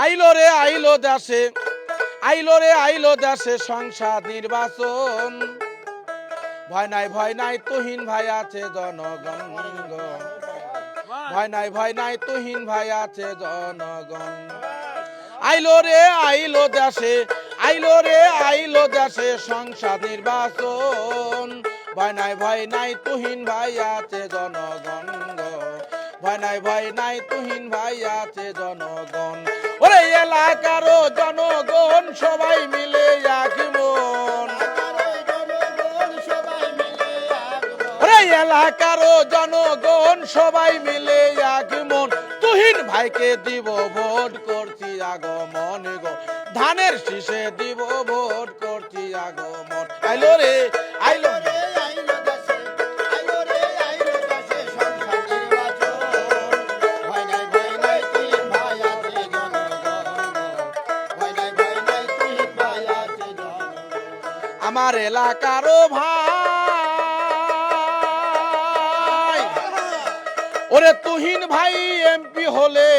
আইলো দেশে আইলো দেশে সংসদ নির্বাচন। ভয় নাই তুহিন ভাই আছে জনগণ গো। ভয় নাই তুহিন ভাই আছে জনগণ। আইলো দেশে আইলো দেশে সংসদ নির্বাচন। ভয় নাই তুহিন ভাই আছে জনগণ গো। ভয় নাই তুহিন ভাই আছে জনগণ। ওরে এলাকার জনগণ সবাই মিলে এক মন। ওরে এলাকার জনগণ সবাই মিলে এক মন। তুহিন ভাইকে দিব ভোট করছি আগমন গো। ধানের শীষে দিব ভোট করছি আগমন। আইলো রে আইলো আমার এলাকার ভাই। ওরে তুহিন ভাই এমপি হলে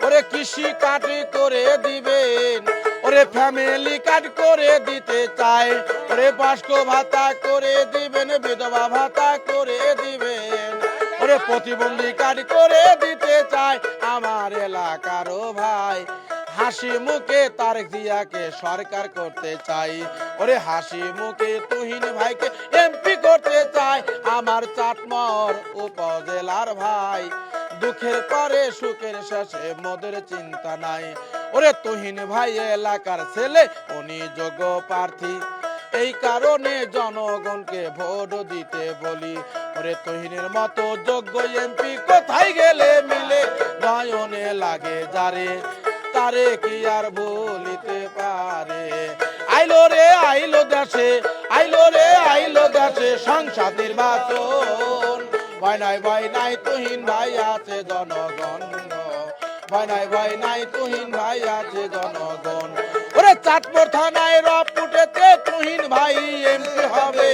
ওরে কৃষি কার্ড করে দিবেন। ওরে ফ্যামিলি কার্ড করে দিতে চায়। ওরে বার্ষিক ভাতা করে দিবেন, বিধবা ভাতা করে দিবেন। ওরে প্রতিবন্ধী কার্ড করে দিতে চায় আমার এলাকার ভাই। হাসি মুখে তারেক জিয়াকে সরকার করতে চাই। ওরে হাসি মুখে তুহিন ভাইকে এমপি করতে চাই আমার চাটমোহর উপজেলার ভাই। দুঃখের পরে সুখের শেষে মোদের চিন্তা নাই। ওরে তুহিন ভাই এলাকার ছেলে, উনি যোগ্য প্রার্থী। এই কারণে জনগণকে ভোট দিতে বলি। ওরে তুহিনের মতো যোগ্য এমপি কোথায় গেলে মিলে নয়নে লাগে যারে, তারে কি আর বলিতে পারে। আইলো দেশে সংসদ নির্বাচন। ভয় নাই তুহিন ভাই আছে জনগণ। ভয় নাই তুহিন ভাই আছে জনগণ। ওরে চাটমোহর থানায় রব উঠেছে তুহিন ভাই এমপি হবে।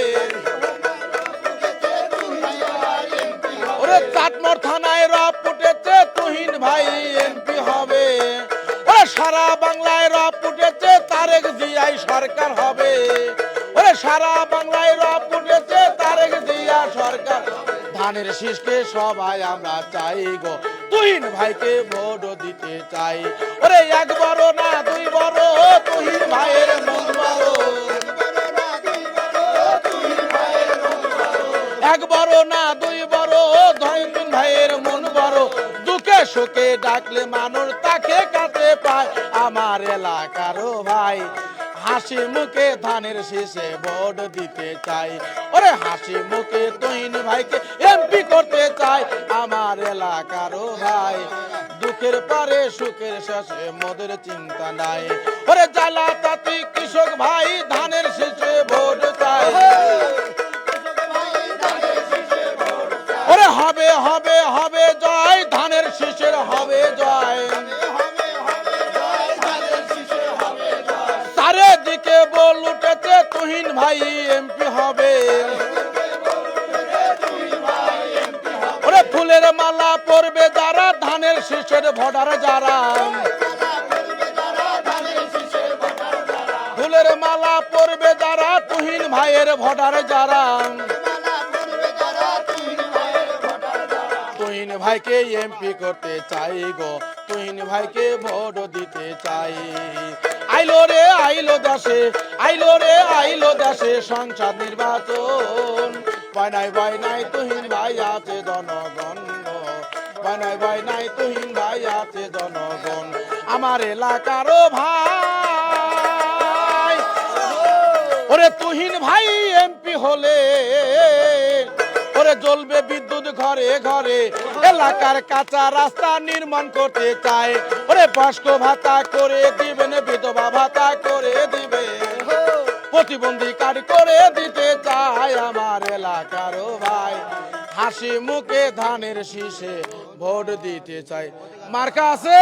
ওরে চাটমোহর থানায় রব উঠেছে তুহিন ভাই এমপি হবে। সারা বাংলায় রব উঠেছে তারেক জিয়াই সরকার হবে। ওরে সারা বাংলায় রব উঠেছে তারেক জিয়া সরকার। ধানের শীষকে সবাই আমরা চাই গো। তুহিন ভাইকে ভোট দিতে চাই। ওরে একবার না দুই বড় তুহিন ভাইয়ের মন বড়। একবার না দুই বড় তুহিন ভাইয়ের মন বড়। দুঃখে সুখে ডাকলে মানুষ তাকে কাছে পায় আমার এলাকার ভাই। হাসি মুখে ধানের শীষে ভোট দিতে চাই। ওরে হাসি মুখে তুহিন ভাইকে এমপি করতে চাই আমার এলাকার ভাই। দুঃখের পরে সুখের শেষে মোদের চিন্তা নাই। ওরে জ্বালা তাতি কৃষক ভাই ধানের শীষে ভোট চাই। ওরে হবে হবে হবে জয়, ধানের শীষের হবে জয়। চারিদিকে বল উঠেছে তুহিন ভাই এমপি হবে। ওরে ফুলের মালা পরবে যারা ধানের শীষের ভোটার যারা। ফুলের মালা পরবে যারা তুহিন ভাইয়ের ভোটার যারা। তুহিন ভাইকে এমপি করতে চাই গো। তুহিন ভাইকে ভোট দিতে চাই। আইলো দেশে সংসদ নির্বাচন। ভয় নাই তুহিন ভাই আছে জনগণ। ভয় নাই তুহিন ভাই আছে জনগণ। আমার এলাকার ভাই। ওরে তুহিন ভাই এমপি হলে ওরে জ্বলবে বিদ্যুৎ ঘরে ঘরে। এলাকার কাঁচা রাস্তা নির্মাণ করতে চায়। ওরে বার্ষিক ভাতা করে দিবেন, বিধবা ভাতা করে দিবেন, প্রতিবন্ধী কার্ড করে দিতে চায় আমার এলাকার ভাই। হাসি মুখে ধানের শীষে ভোট দিতে চাই। মার্কা আছে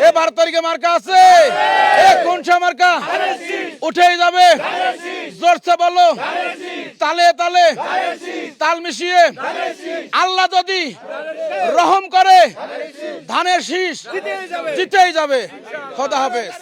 এ 12 তারিখে মার্কা আছে। কোন মার্কা উঠেই যাবে? জোরছে বলো। তালে তালে তাল মিশিয়ে আল্লাহ যদি রহম করে ধানের শীষ জিতেই যাবে। খোদা হাফেজ।